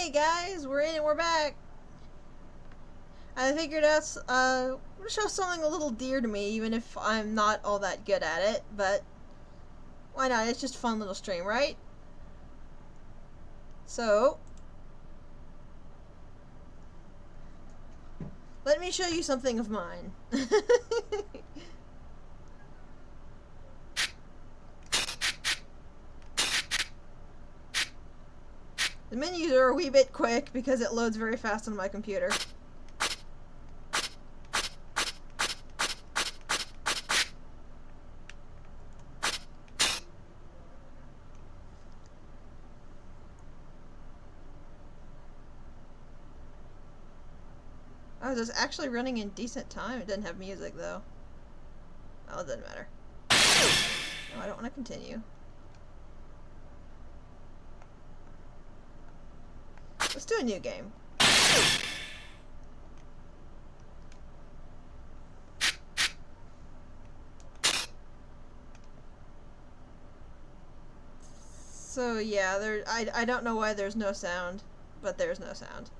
Hey guys, we're in and we're back. I figured out I'm gonna show something a little dear to me, even if I'm not all that good at it, but why not? It's just a fun little stream, right? So, let me show you something of mine. The menus are a wee bit quick because it loads very fast on my computer. Oh, this is actually running in decent time. It doesn't have music though. Oh, it doesn't matter. No, I don't want to continue. Let's do a new game. So yeah, I don't know why there's no sound, but there's no sound.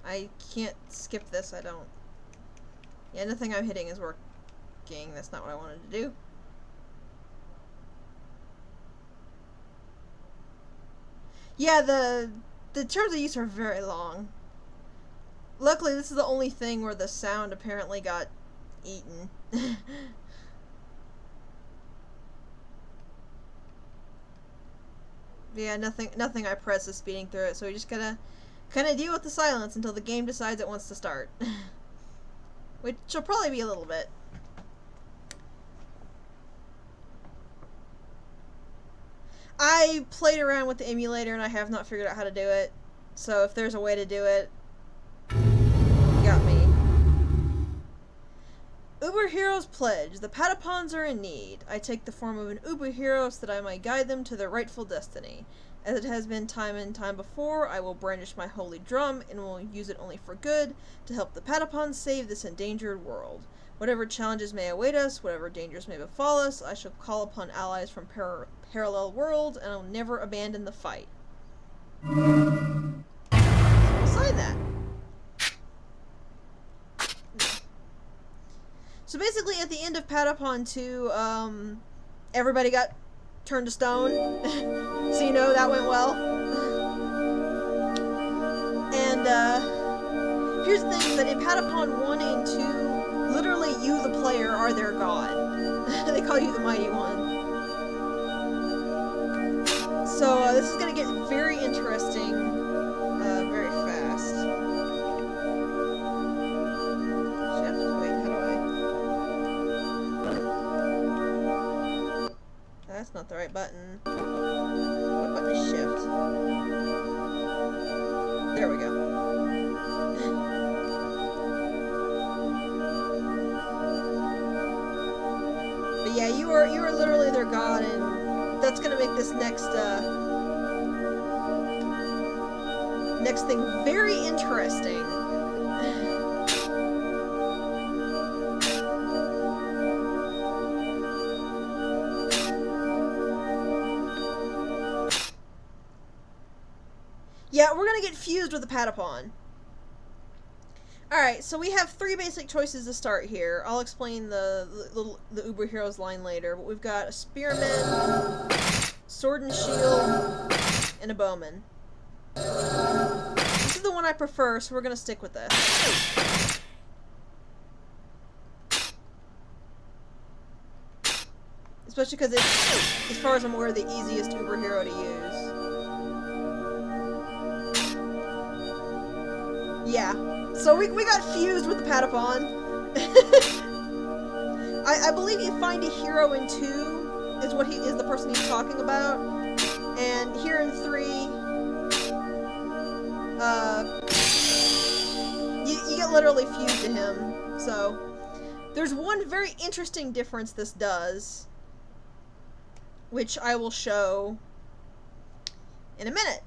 I can't skip this, I don't. Yeah, nothing I'm hitting is working. That's not what I wanted to do. Yeah, the terms of use are very long. Luckily, this is the only thing where the sound apparently got eaten. Yeah, nothing I press is speeding through it, so we just gotta kind of deal with the silence until the game decides it wants to start. Which will probably be a little bit. I played around with the emulator and I have not figured out how to do it. So if there's a way to do it, you got me. Uber Heroes Pledge. The Patapons are in need. I take the form of an Uber Hero so that I might guide them to their rightful destiny. As it has been time and time before, I will brandish my holy drum and will use it only for good to help the Patapons save this endangered world. Whatever challenges may await us, whatever dangers may befall us, I shall call upon allies from parallel worlds and I'll never abandon the fight. So we'll sign that. So basically, at the end of Patapon 2, everybody got turned to stone. So you know that went well. And, here's the thing, that in Patapon 1 and 2, literally you, the player, are their god. They call you the Mighty One. So, this is gonna get very interesting, very fast. Shift? Wait, how do I... That's not the right button. What button is shift? There we go. But yeah, you are literally their god, and that's gonna make this next thing very interesting. Yeah, we're gonna get fused with the Patapon. Alright, so we have three basic choices to start here. I'll explain the Uber Heroes line later, but we've got a Spearman, Sword and Shield, and a Bowman. This is the one I prefer, so we're gonna stick with this. Especially because it's, as far as I'm aware, the easiest Uber Hero to use. Yeah. So we got fused with the Patapon. I believe you find a hero in 2 is what he is the person he's talking about, and here in 3, you get literally fused to him. So there's one very interesting difference this does, which I will show in a minute.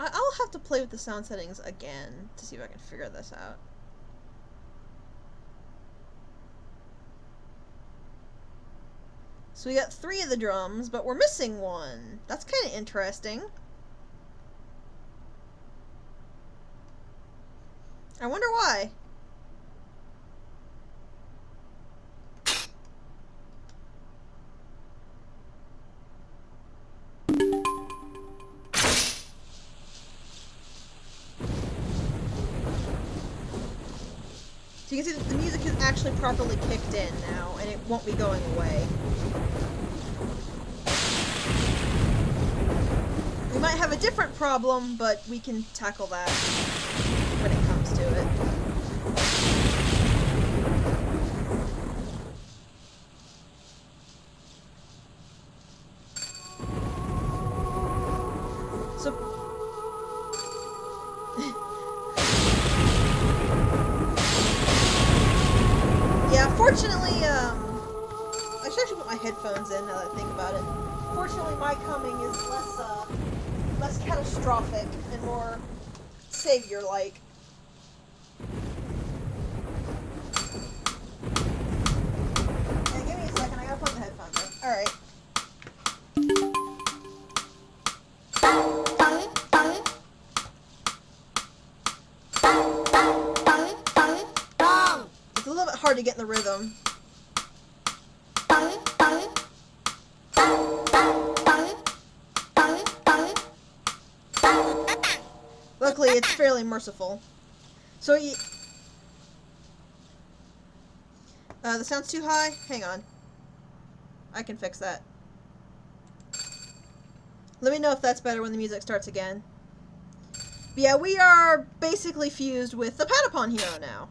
I'll have to play with the sound settings again to see if I can figure this out. So we got 3 of the drums, but we're missing one. That's kind of interesting. I wonder why. So you can see that the music is actually properly kicked in now, and it won't be going away. We might have a different problem, but we can tackle that when it comes to it. So... yeah, fortunately, I should actually put my headphones in now that I think about it. Fortunately, my coming is less catastrophic and more savior-like. Hey, give me a second, I gotta plug the headphones in. Alright. It's a little bit hard to get in the rhythm. Luckily, it's fairly merciful. So, the sound's too high? Hang on. I can fix that. Let me know if that's better when the music starts again. But yeah, we are basically fused with the Patapon hero now.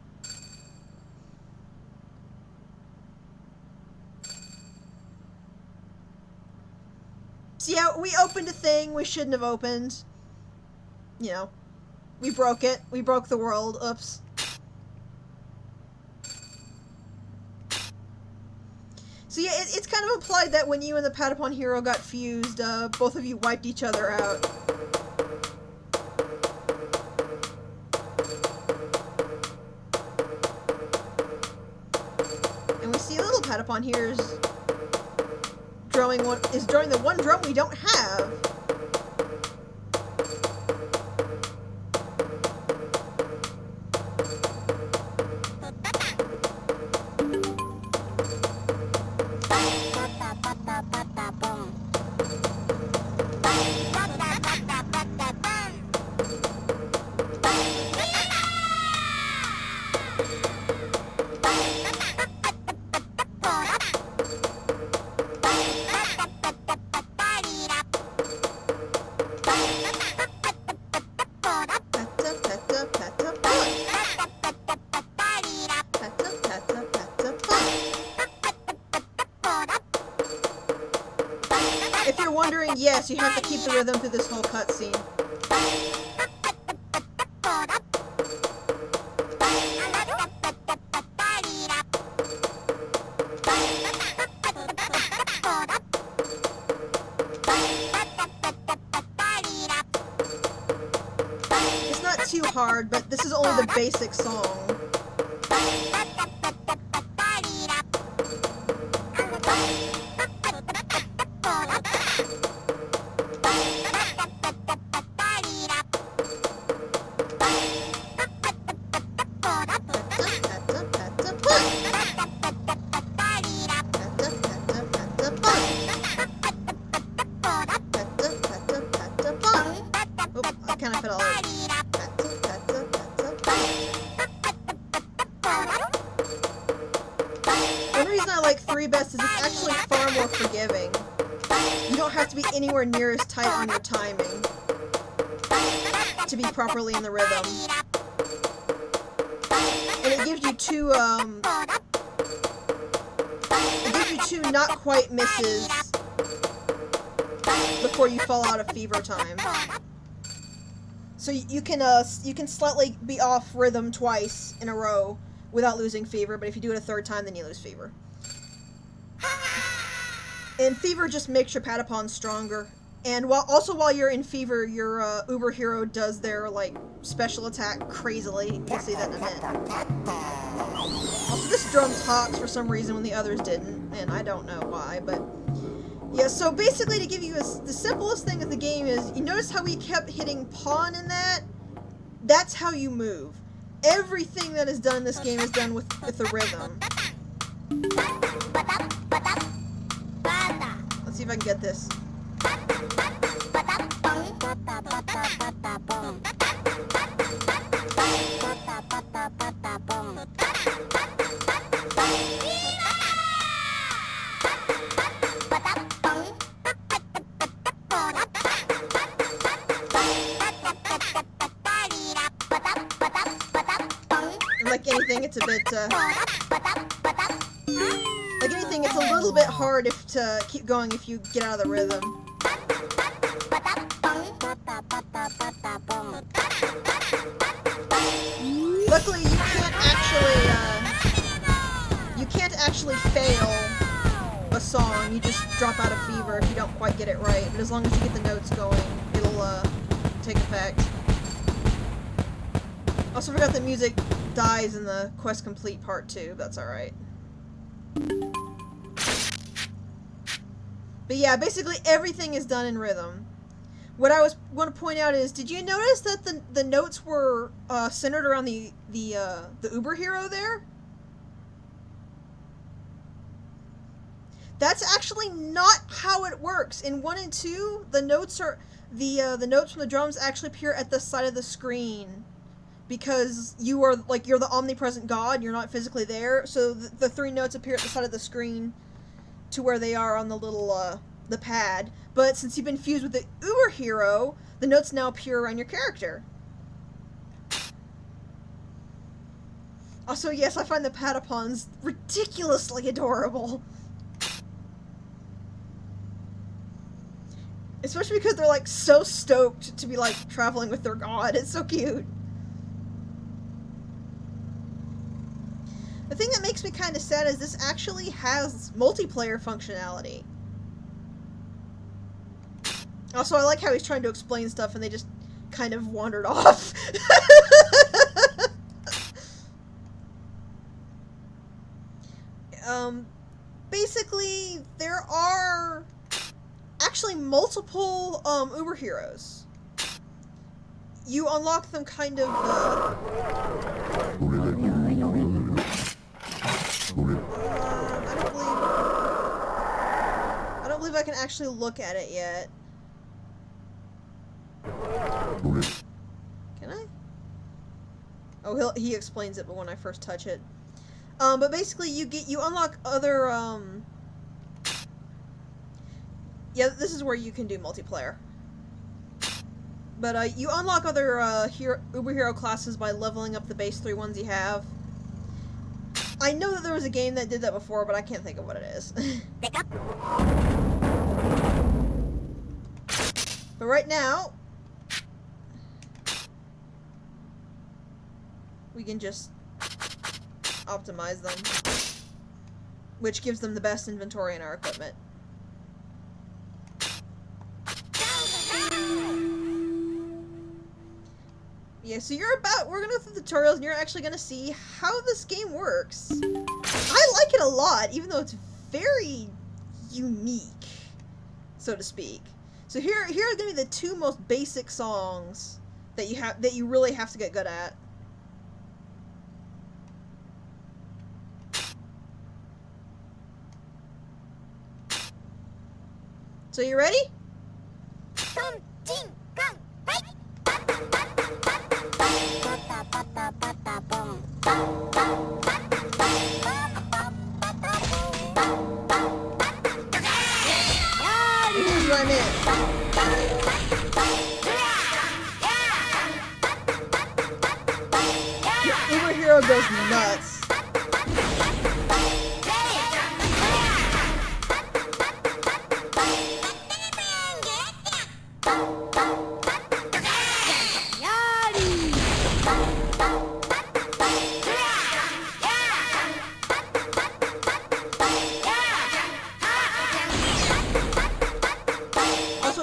So yeah, we opened a thing we shouldn't have opened. You know, we broke it. We broke the world. Oops. So yeah, it's kind of implied that when you and the Patapon hero got fused, both of you wiped each other out. And we see little Patapon here is drawing the one drum we don't have. If you're wondering, yes, you have to keep the rhythm through this whole cutscene. It's not too hard, but this is only the basic song. One reason I like 3 best is it's actually far more forgiving. You don't have to be anywhere near as tight on your timing to be properly in the rhythm. And it gives you two not quite misses before you fall out of fever time. So you can slightly be off rhythm twice in a row without losing fever, but if you do it a 3rd time, then you lose fever. And fever just makes your Patapon stronger. And while you're in fever, your Uber hero does their like special attack crazily. You'll see that in a minute. Also, this drum talks for some reason when the others didn't, and I don't know why, but... Yeah, so basically to give you the simplest thing of the game is, you notice how we kept hitting pawn in that? That's how you move. Everything that is done in this game is done with the rhythm. Let's see if I can get this. Like anything, it's a bit, like anything, it's a little bit hard to keep going if you get out of the rhythm. Luckily, you can't actually fail a song. You just drop out of fever if you don't quite get it right. But as long as you get the notes going, it'll, take effect. Also forgot the music dies in the quest complete part 2. That's alright. But yeah, basically everything is done in rhythm. What I want to point out is, did you notice that the notes were centered around the Uber hero there? That's actually not how it works. In 1 and 2, the notes are the notes from the drums actually appear at the side of the screen. Because you're the omnipresent god, you're not physically there, so the 3 notes appear at the side of the screen to where they are on the little, the pad. But since you've been fused with the Uber hero, the notes now appear around your character. Also, yes, I find the Patapons ridiculously adorable. Especially because they're, like, so stoked to be, like, traveling with their god. It's so cute. The thing that makes me kind of sad is this actually has multiplayer functionality. Also, I like how he's trying to explain stuff and they just kind of wandered off. Basically, there are actually multiple Uber heroes. You unlock them kind of... I don't believe I can actually look at it yet. Can I? Oh, he explains it, but when I first touch it. But basically you unlock other, yeah, this is where you can do multiplayer. But, you unlock other, Uber Hero classes by leveling up the base 3 ones you have. I know that there was a game that did that before, but I can't think of what it is. But right now, we can just optimize them, which gives them the best inventory in our equipment. Yeah, so we're gonna go through the tutorials and you're actually gonna see how this game works. I like it a lot, even though it's very unique, so to speak. So here are gonna be the 2 most basic songs that you really have to get good at. So you ready? Here's what I meant. Your Uber hero goes nuts.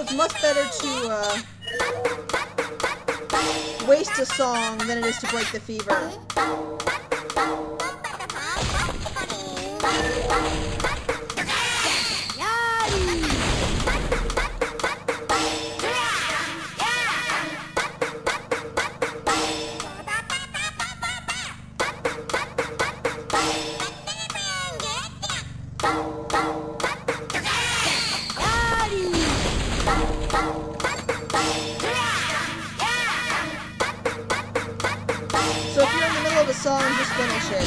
It's much better to waste a song than it is to break the fever. finish it.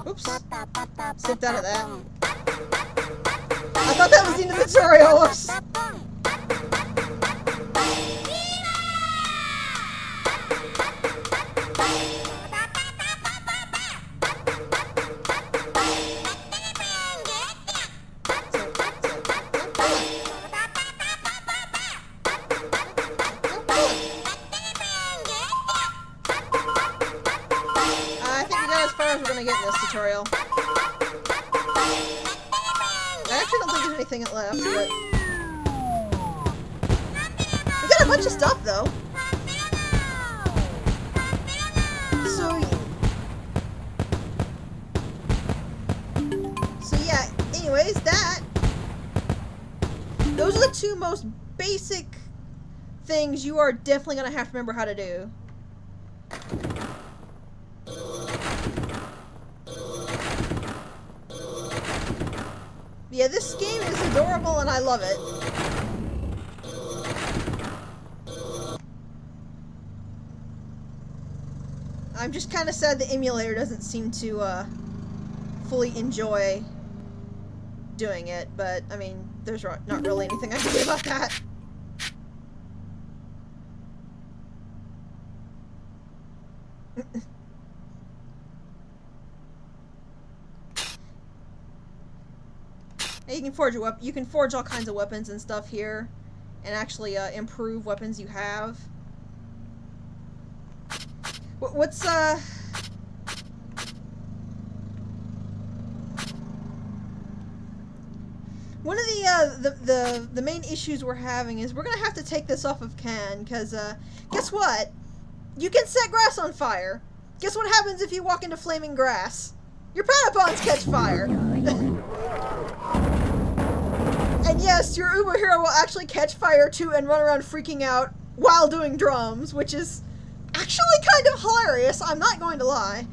Oops. Slipped out of that. I thought that was the end of the tutorial. Whoops. I think we got as far as we're gonna get in this tutorial. I actually don't think there's anything left, but we got a bunch of stuff though. So yeah, anyways, those are the two most basic things you are definitely gonna have to remember how to do. Yeah, this game is adorable and I love it. I'm just kind of sad the emulator doesn't seem to fully enjoy doing it, but I mean, there's not really anything I can do about that. You can forge you can forge all kinds of weapons and stuff here, and actually improve weapons you have. What's one of the main issues we're having is we're gonna have to take this off of Ken, because guess what? You can set grass on fire. Guess what happens if you walk into flaming grass? Your Patapons catch fire. And yes, your Uber hero will actually catch fire too and run around freaking out while doing drums, which is actually kind of hilarious, I'm not going to lie.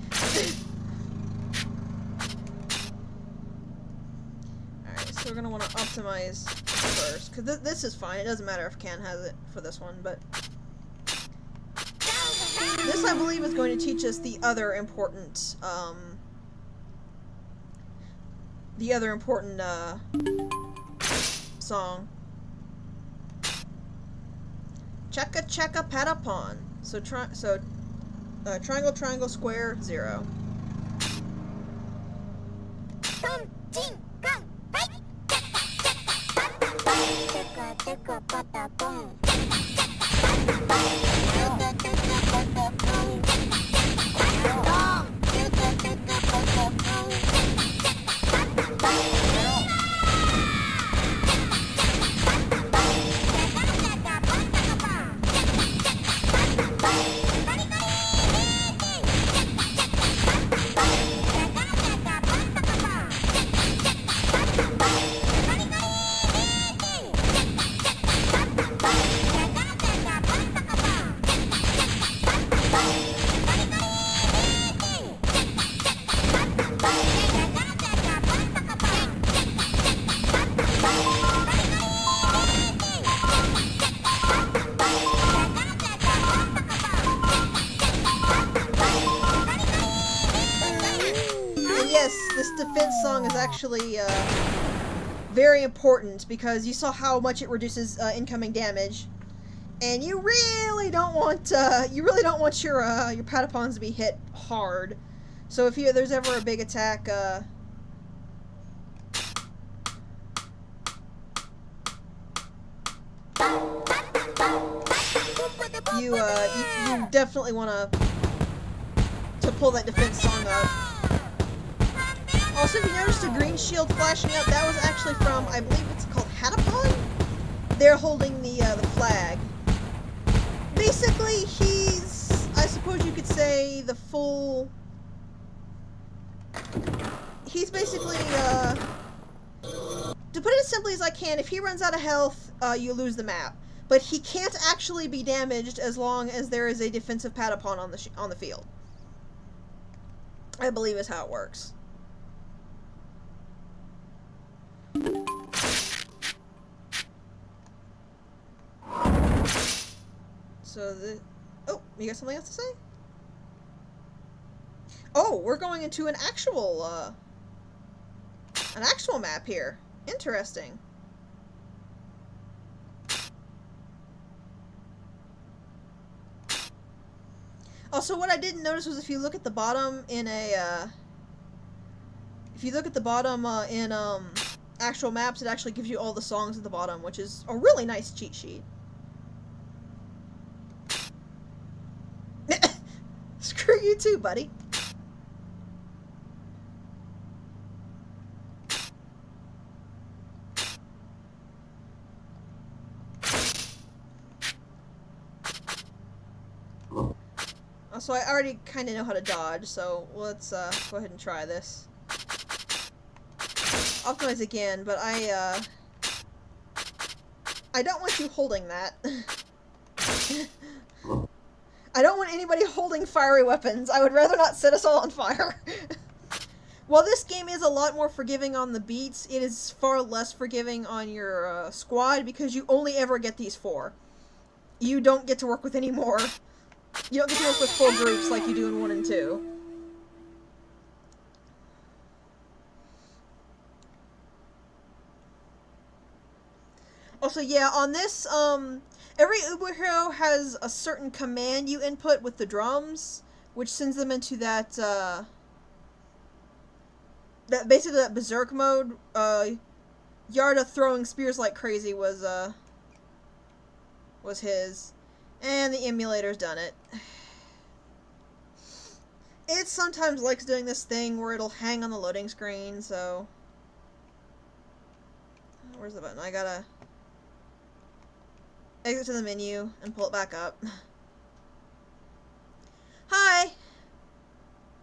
Alright, so we're going to want to optimize first, because this is fine, it doesn't matter if Ken has it for this one, but this, I believe, is going to teach us the other important, song. Checka checka Patapon. So triangle triangle square 0. This defense song is actually very important because you saw how much it reduces incoming damage, and you really don't want your Patapons to be hit hard. So if there's ever a big attack, you definitely want to pull that defense song up. Also, if you noticed a green shield flashing up, that was actually from, I believe it's called Patapon? They're holding the flag. Basically, he's, I suppose you could say, the full... He's basically, to put it as simply as I can, if he runs out of health, you lose the map. But he can't actually be damaged as long as there is a defensive Patapon on the field. I believe is how it works. So oh, you got something else to say? Oh, we're going into an actual map here. Interesting. Also, what I didn't notice was if you look at the bottom in actual maps, it actually gives you all the songs at the bottom, which is a really nice cheat sheet. Screw you too, buddy. So I already kind of know how to dodge, so let's go ahead and try this. Optimize again, but I don't want you holding that. I don't want anybody holding fiery weapons. I would rather not set us all on fire. While this game is a lot more forgiving on the beats, it is far less forgiving on your squad because you only ever get these 4. You don't get to work with any more. You don't get to work with full groups like you do in 1 and 2. Also, yeah, on this, every Uber hero has a certain command you input with the drums, which sends them into that basically that berserk mode. Yarda throwing spears like crazy was his. And the emulator's done it. It sometimes likes doing this thing where it'll hang on the loading screen, so... Where's the button? I gotta exit to the menu and pull it back up. Hi!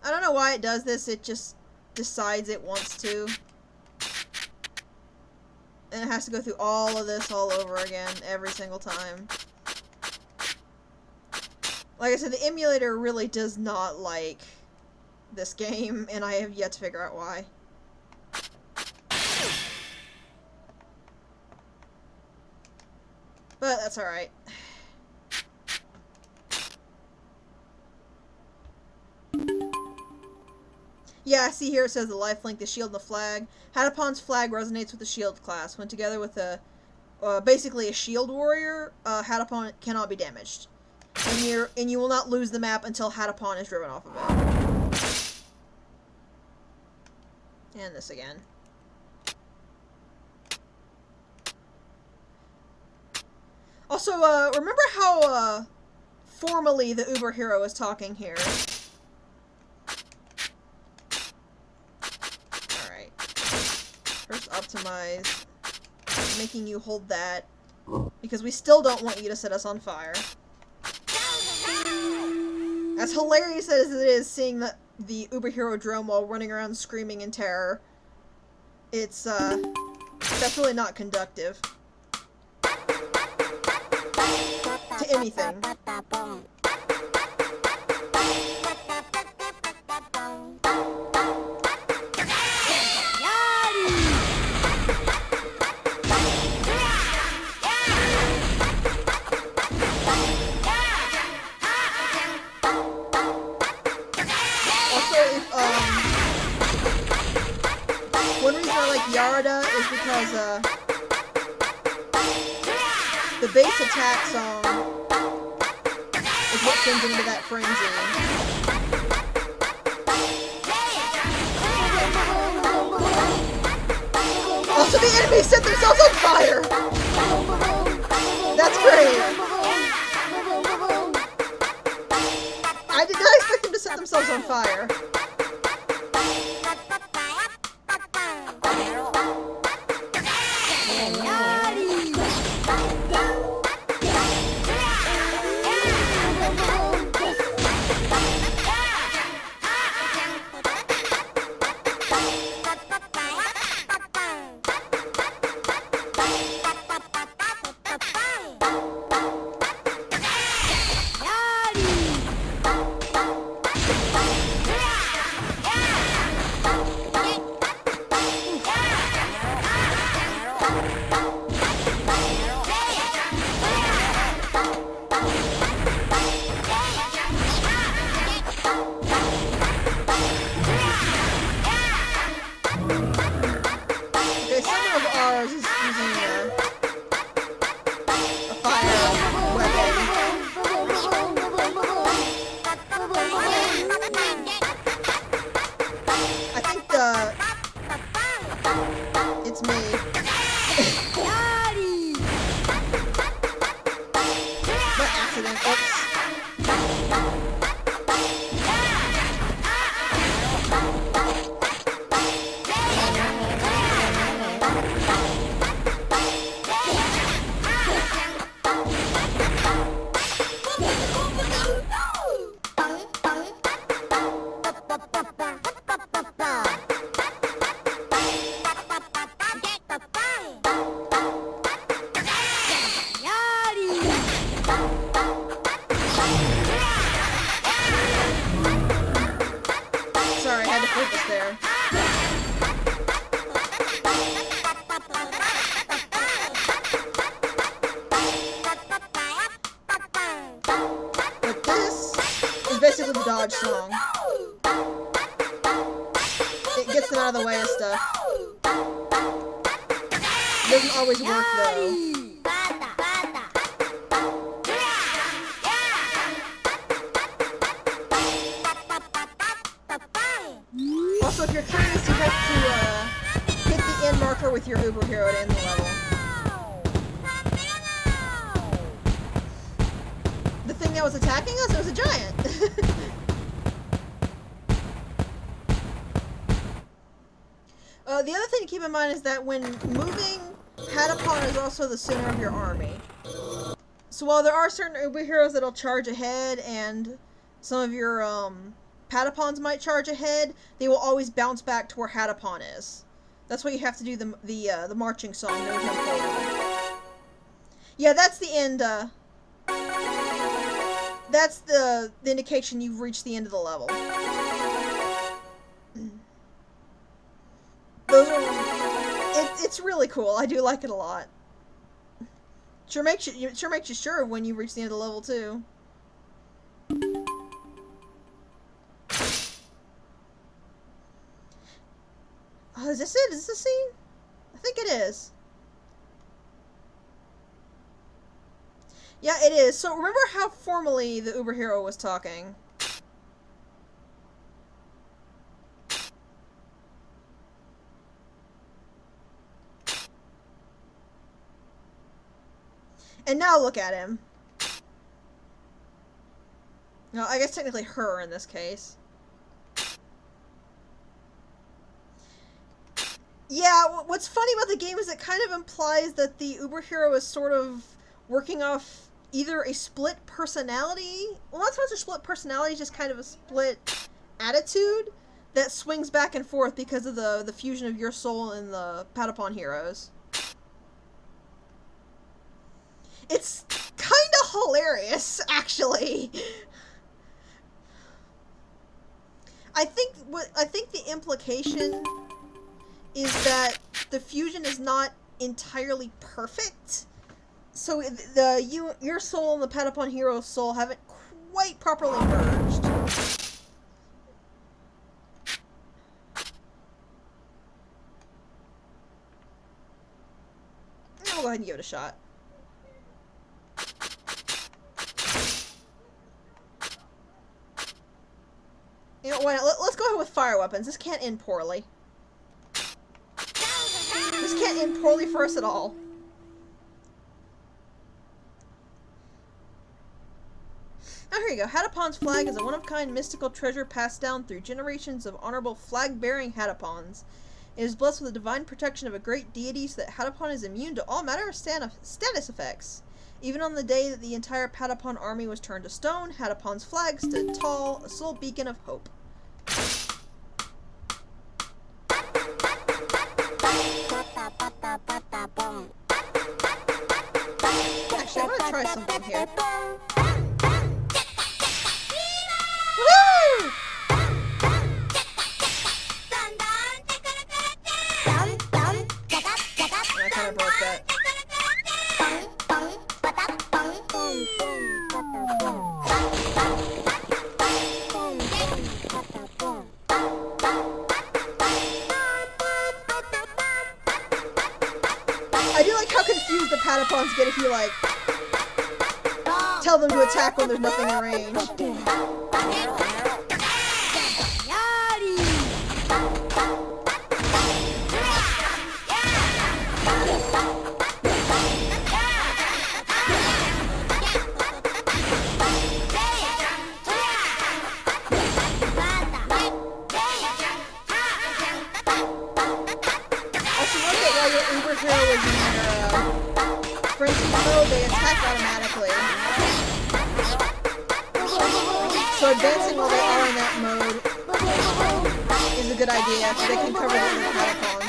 I don't know why it does this, it just decides it wants to. And it has to go through all of this all over again, every single time. Like I said, the emulator really does not like this game, and I have yet to figure out why. But that's alright. Yeah, see here it says the lifelink, the shield, and the flag. Hatapon's flag resonates with the shield class. When together with a basically a shield warrior, Hatapon cannot be damaged. And you will not lose the map until Patapon is driven off of it. And this again. Also, remember how formally the Uber hero is talking here? Alright. First optimize. Making you hold that. Because we still don't want you to set us on fire. As hilarious as it is seeing the Uber hero drone while running around screaming in terror, it's that's really not conductive to anything. One reason I like Yara Barda is because, the bass attack song is what sends him into that frenzy. Also, the enemies set themselves on fire! That's great! I did not expect them to set themselves on fire. It's me. By accident. Oops. Sorry, I had to focus there. But this is basically the dodge song. It gets them out of the way of stuff. It doesn't always work though. Also, if you're curious, you have to hit the end marker with your Uber Hero to end the level. The thing that was attacking us, it was a giant. The other thing to keep in mind is that when moving, Patapon is also the center of your army. So while there are certain Uber Heroes that'll charge ahead, and some of your Patapons might charge ahead, they will always bounce back to where Patapon is. That's why you have to do the marching song. Yeah, that's the end. That's the indication you've reached the end of the level. Those are. It's really cool. I do like it a lot. Sure makes you sure when you reach the end of the level too. Oh, is this it? Is this the scene? I think it is. Yeah, it is. So remember how formally the Uber Hero was talking? And now look at him. No, I guess technically her in this case. Yeah, what's funny about the game is it kind of implies that the Uber Hero is sort of working off either a split personality. Well, not so much a split personality, just kind of a split attitude that swings back and forth because of the fusion of your soul and the Patapon heroes. It's kind of hilarious, actually. I think the implication is that the fusion is not entirely perfect. So your soul and the Patapon hero's soul haven't quite properly merged. ahead and give it a shot. You know, why not? Let's go ahead with fire weapons. This can't end poorly. This can't end poorly for us at all. Now here you go. Hatapon's flag is a one-of-kind mystical treasure passed down through generations of honorable flag-bearing Hatapons. It is blessed with the divine protection of a great deity so that Patapon is immune to all matter of status effects. Even on the day that the entire Patapon army was turned to stone, Hatapon's flag stood tall, a sole beacon of hope. Actually, I'm gonna try something here. Woo! I kind of broke that. I do like how confused the Patapons get if you, like, tell them to attack when there's nothing in range. They attack automatically. So advancing while they are in that mode is a good idea, so they can cover the other Patapons.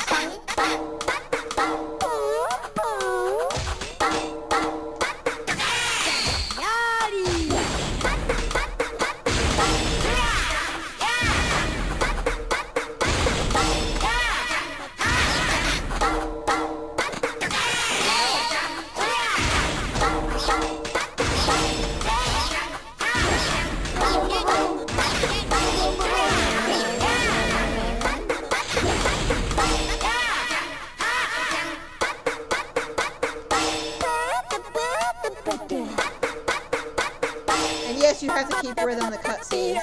Yes, you have to keep rhythm in the cutscenes.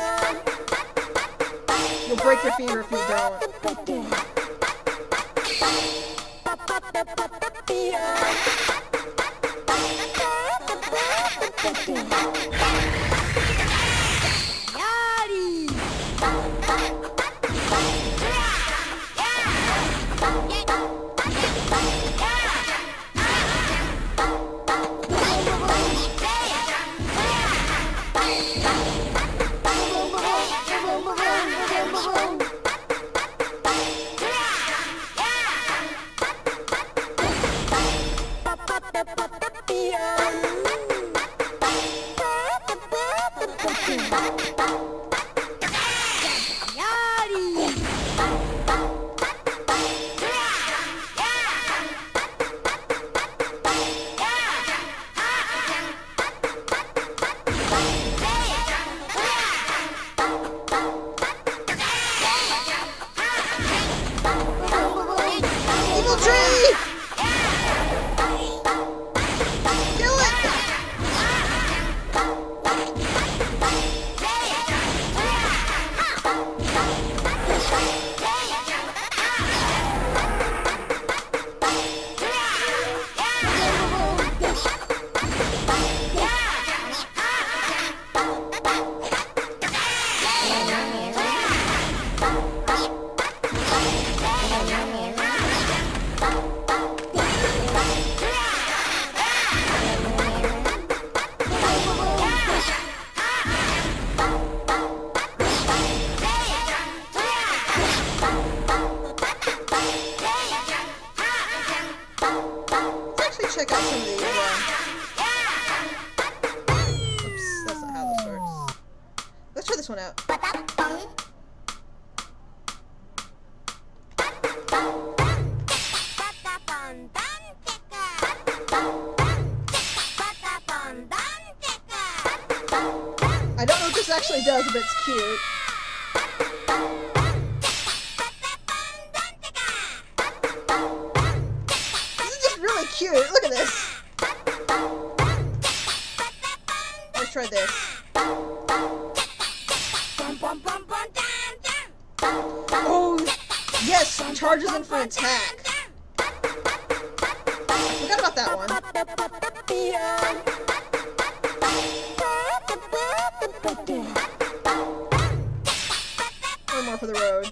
You'll break your finger if you don't. Check out some of these. Oops, that's not how this works. Let's try this one out. I don't know what this actually does, but it's cute. This is just really cute. Look at this. try this. Oh, yes, charges in for an attack. Forgot about that one. One more for the road.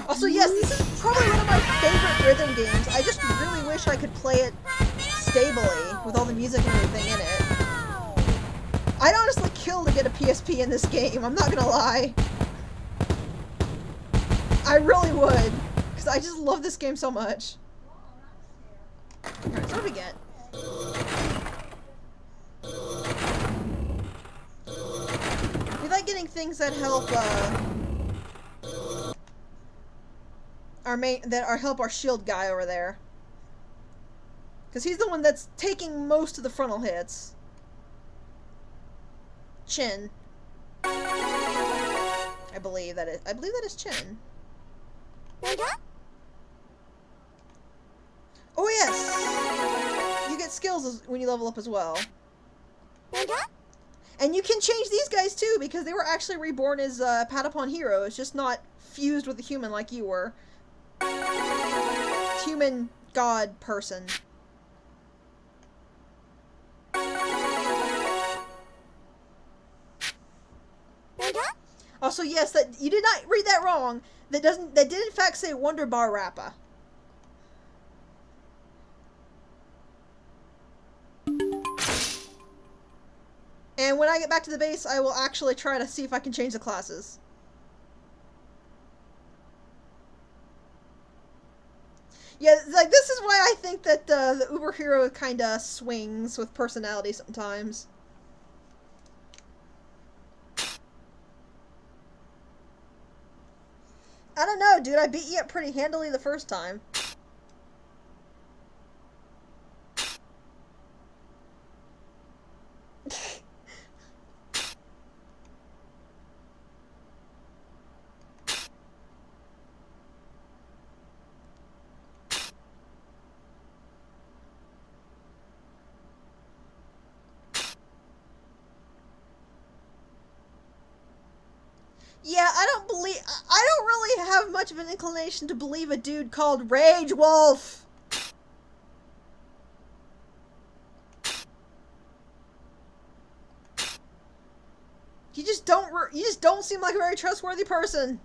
Also, yes, this is probably one of my favorite rhythm games. I just really wish I could play it stably with all the music and everything in it. I'd honestly kill to get a PSP in this game, I'm not gonna lie. I really would, because I just love this game so much. Alright, so what do we get? We like getting things that help, help our shield guy over there. Because he's the one that's taking most of the frontal hits. Chin. I believe that is Chin. Oh yes! You get skills when you level up as well. And you can change these guys too, because they were actually reborn as Patapon heroes, just not fused with a human like you were. Human god person. Also, yes, that you did not read that wrong. That did in fact say Wonder Bar Rappa. And when I get back to the base, I will actually try to see if I can change the classes. Yeah, like, this is why I think that the Uber Hero kinda swings with personality sometimes. I don't know, dude. I beat you up pretty handily the first time. Yeah, I don't really have much of an inclination to believe a dude called Rage Wolf. You just don't seem like a very trustworthy person.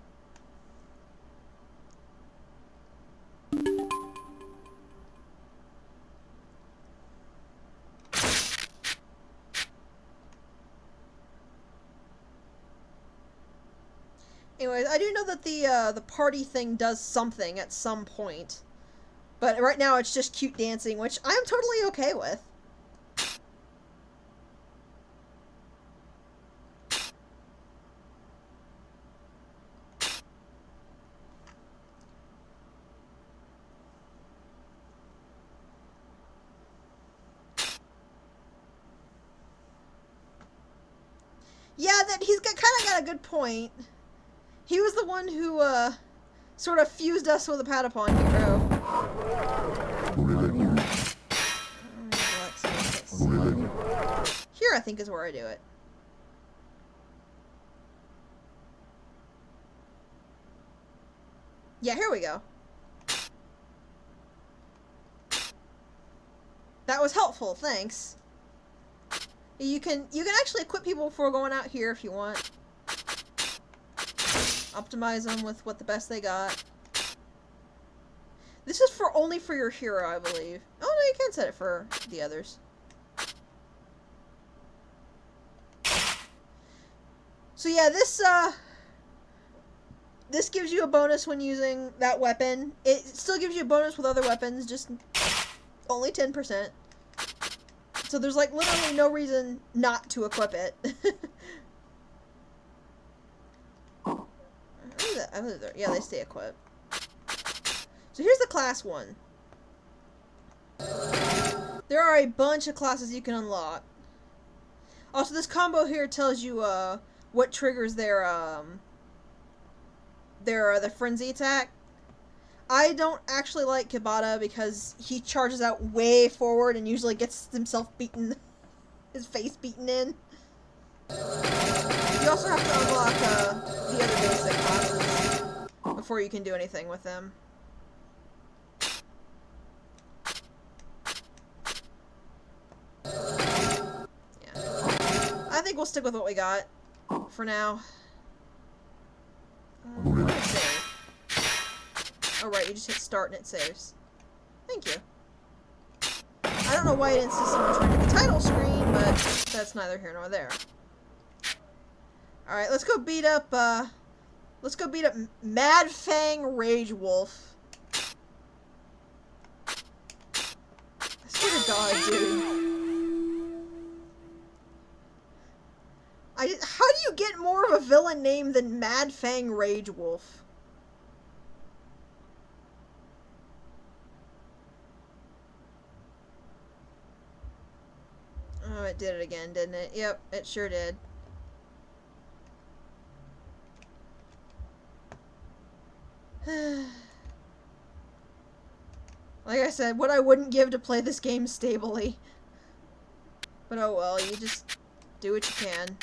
Anyways, I do know that the party thing does something at some point. But right now it's just cute dancing, which I'm totally okay with. Yeah, that he's kind of got a good point. He was the one who, sort of fused us with a Patapon hero. Here, I think, is where I do it. Yeah, here we go. That was helpful, thanks. You can actually equip people before going out here if you want. Optimize them with what the best they got. This is only for your hero, I believe. Oh no, you can set it for the others. So yeah, this gives you a bonus when using that weapon. It still gives you a bonus with other weapons, just only 10%. So there's like literally no reason not to equip it. Yeah, they stay equipped. So here's the class one. There are a bunch of classes you can unlock. Also, this combo here tells you what triggers their the frenzy attack. I don't actually like Kibata because he charges out way forward and usually gets himself beaten, his face beaten in. You also have to unlock the other basic classes before you can do anything with them. Yeah. I think we'll stick with what we got for now. Save. Oh right, you just hit start and it saves. Thank you. I don't know why it insists on returning the title screen, but that's neither here nor there. Alright, let's go beat up, Mad Fang Rage Wolf. I swear to God, dude. How do you get more of a villain name than Mad Fang Rage Wolf? Oh, it did it again, didn't it? Yep, it sure did. Like I said, what I wouldn't give to play this game stably. But oh well, you just do what you can.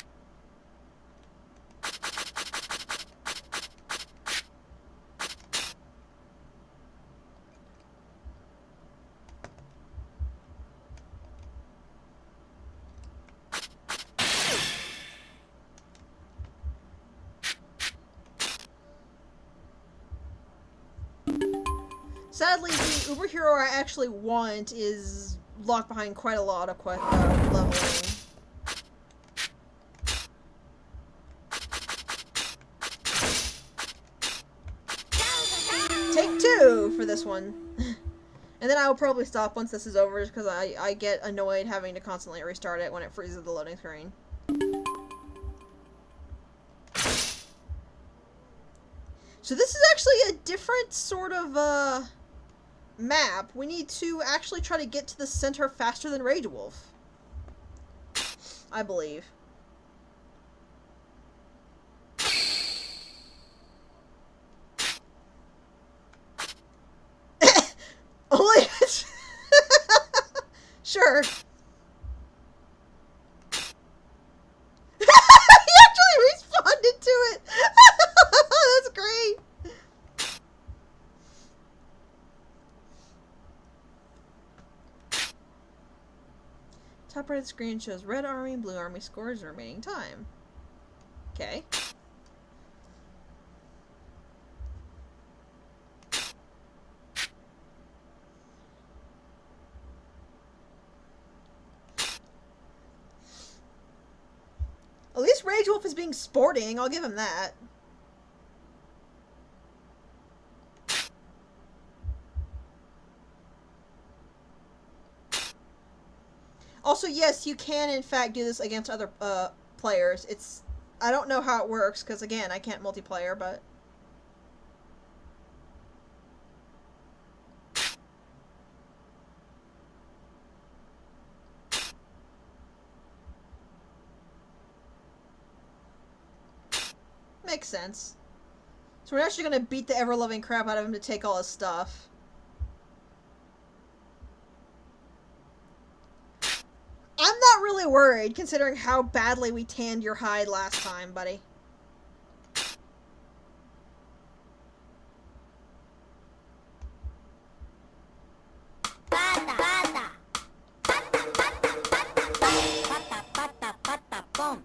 Sadly, the Uber Hero I actually want is locked behind quite a lot of leveling. Take 2 for this one. And then I will probably stop once this is over just because I get annoyed having to constantly restart it when it freezes the loading screen. So this is actually a different sort of, map. We need to actually try to get to the center faster than Rage Wolf. I believe. Only... Sure. He actually responded to it! That's great! Top right of the screen shows red army and blue army scores and remaining time. Okay. At least Rage Wolf is being sporting, I'll give him that. Also, yes, you can in fact do this against other players. I don't know how it works, because again, I can't multiplayer, but... Makes sense. So we're actually gonna beat the ever-loving crap out of him to take all his stuff. I'm not really worried, considering how badly we tanned your hide last time, buddy. Patapon. Patapon.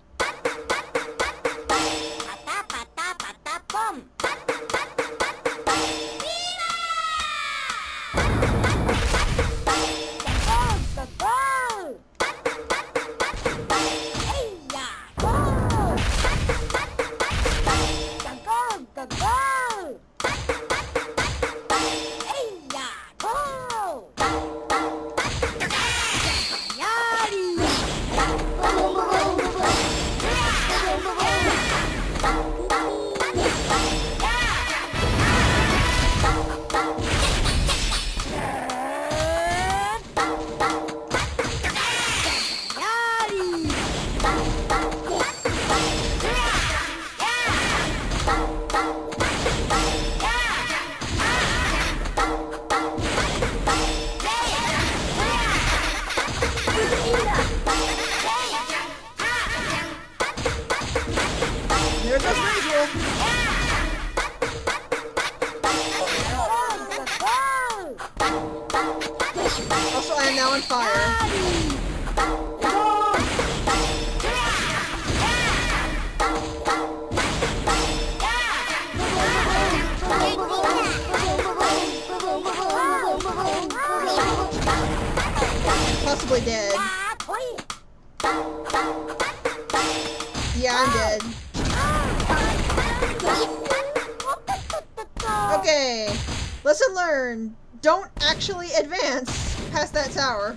Lesson learned. Don't actually advance past that tower.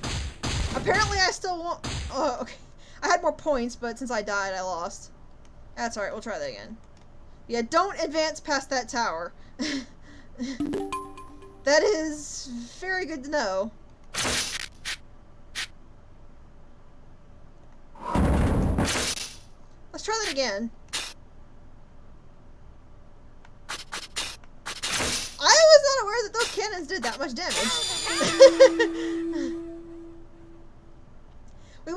Apparently I still won't... Oh, okay. I had more points, but since I died, I lost. That's alright, we'll try that again. Yeah, don't advance past that tower. That is very good to know. Let's try that again. I was not aware that those cannons did that much damage. We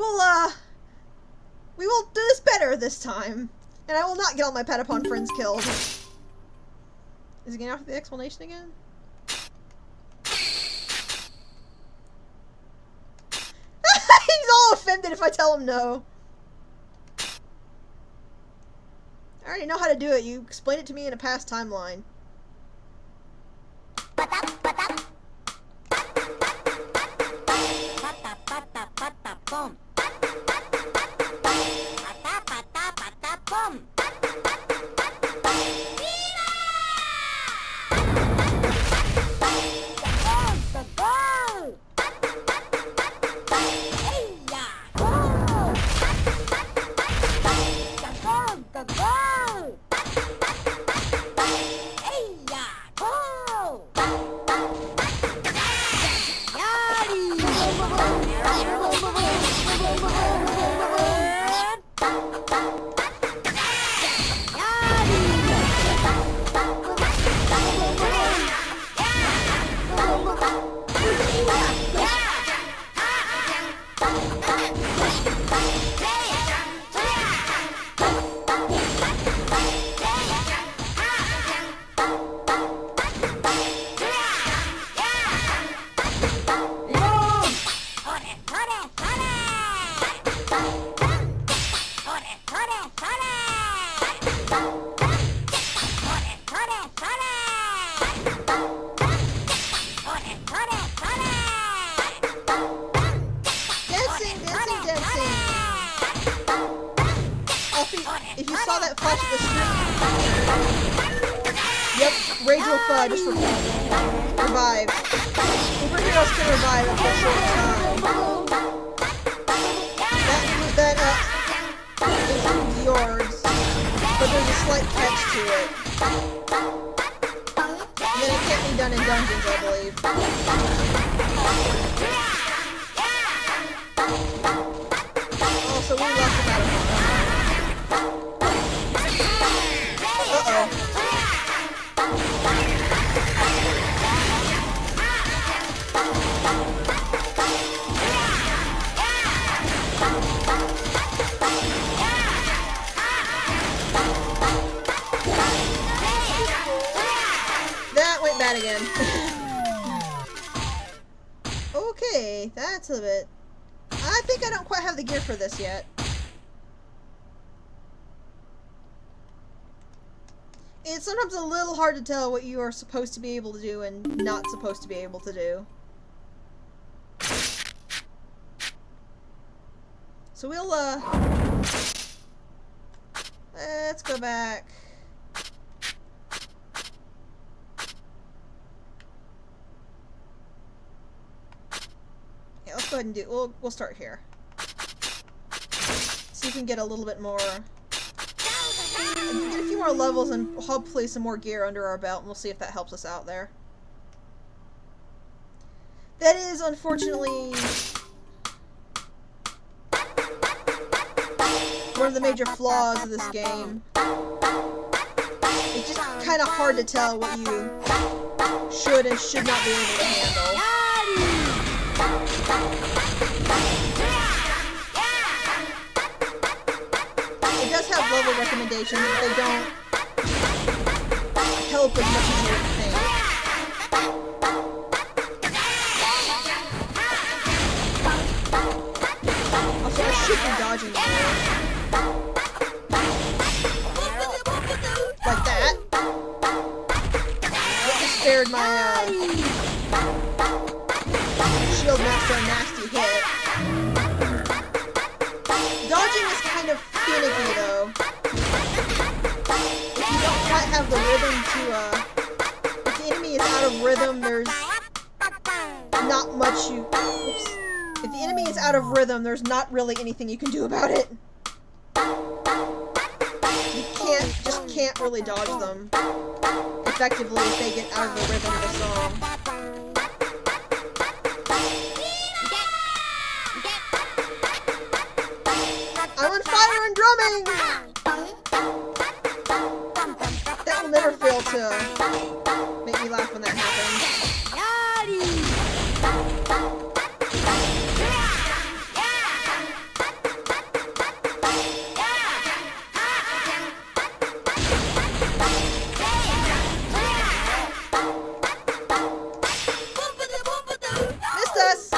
will do this better this time. And I will not get all my Patapon friends killed. Is he getting off the explanation again? He's all offended if I tell him no. I already know how to do it. You explained it to me in a past timeline. Patapon. If you saw that flash at the screen... Yep, Rage will just revive. Superheroes can revive after a short time. That includes yours, but there's a slight catch to it. And then it can't be done in dungeons, I believe. Also, we lost the Patapon. That went bad again. Okay, that's a bit... I think I don't quite have the gear for this yet. It's sometimes a little hard to tell what you are supposed to be able to do and not supposed to be able to do. So we'll, let's go back. Yeah, let's go ahead and do, we'll start here. So you can get a little bit more... Get a few more levels and hopefully some more gear under our belt, and we'll see if that helps us out there. That is, unfortunately, one of the major flaws of this game. It's just kind of hard to tell what you should and should not be able to handle. It does have level recommendations, but they don't help as much as you would think. Also, I should be dodging more. Like that. That just spared my shield master a nasty hit. Dodging is kind of finicky though. If you don't quite have the rhythm to, if the enemy is out of rhythm out of rhythm, there's not really anything you can do about it. You just can't really dodge them effectively if they get out of the rhythm of the song. I'm on fire and drumming! That will never fail to make me laugh when that happens. Missed us!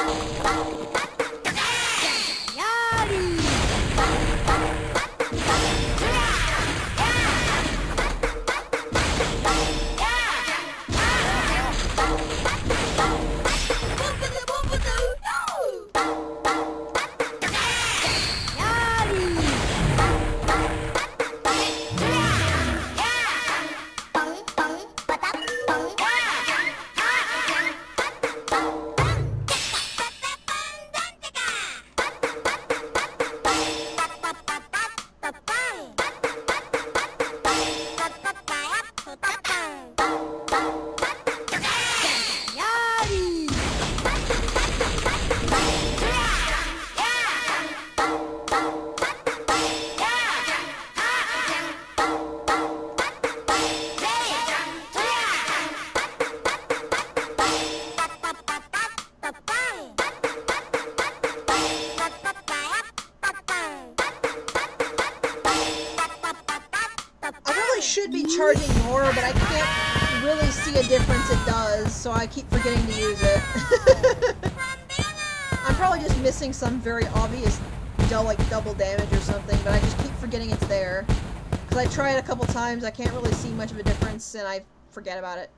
Should be charging more, but I can't really see a difference it does, so I keep forgetting to use it. I'm probably just missing some very obvious double damage or something, but I just keep forgetting it's there. Because I try it a couple times, I can't really see much of a difference, and I forget about it.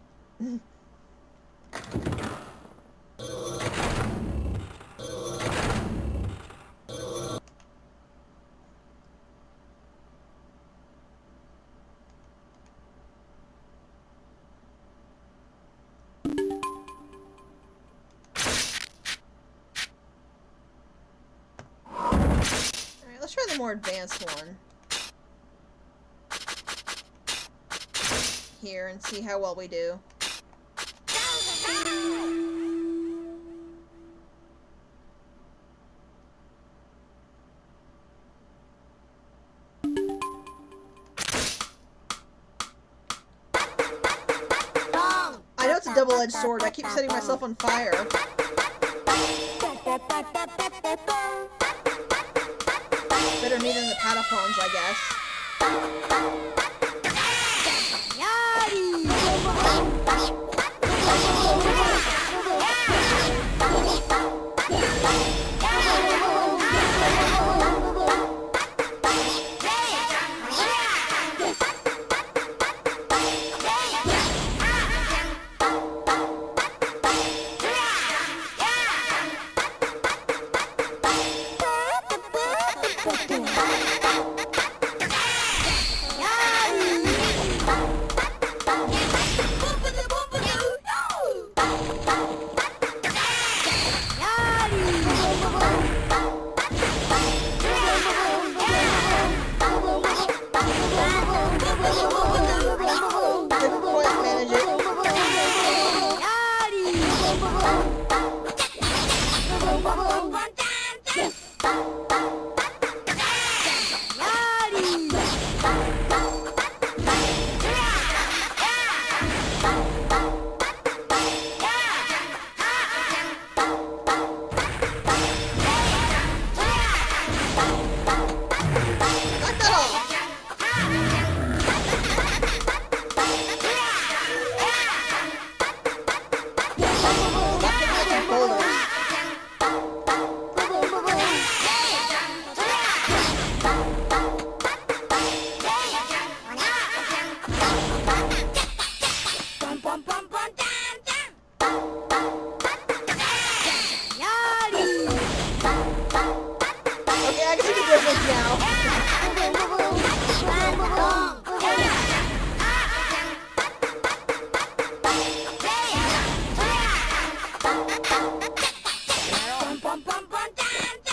Let's try the more advanced one here and see how well we do. I know it's a double-edged sword. I keep setting myself on fire. Better me than the Patapons, I guess. Bum bum bum bum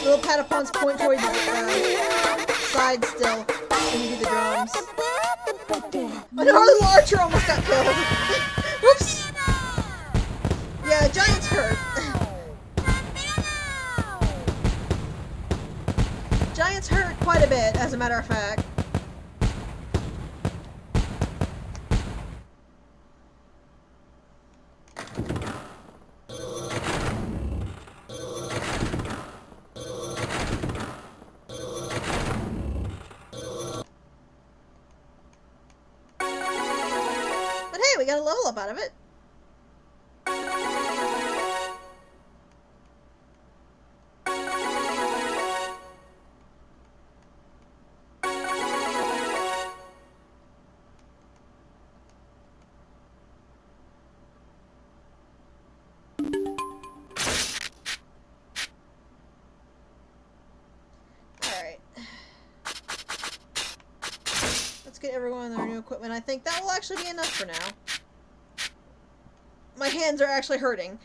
Little Patapons point toward the side still when you do the drums. Oh no, our little archer almost got killed. Whoops! Yeah, Giant's hurt. Giant's hurt quite a bit, as a matter of fact. We got a level up out of it. Alright. Let's get everyone their new equipment. I think that will actually be enough for now. My hands are actually hurting.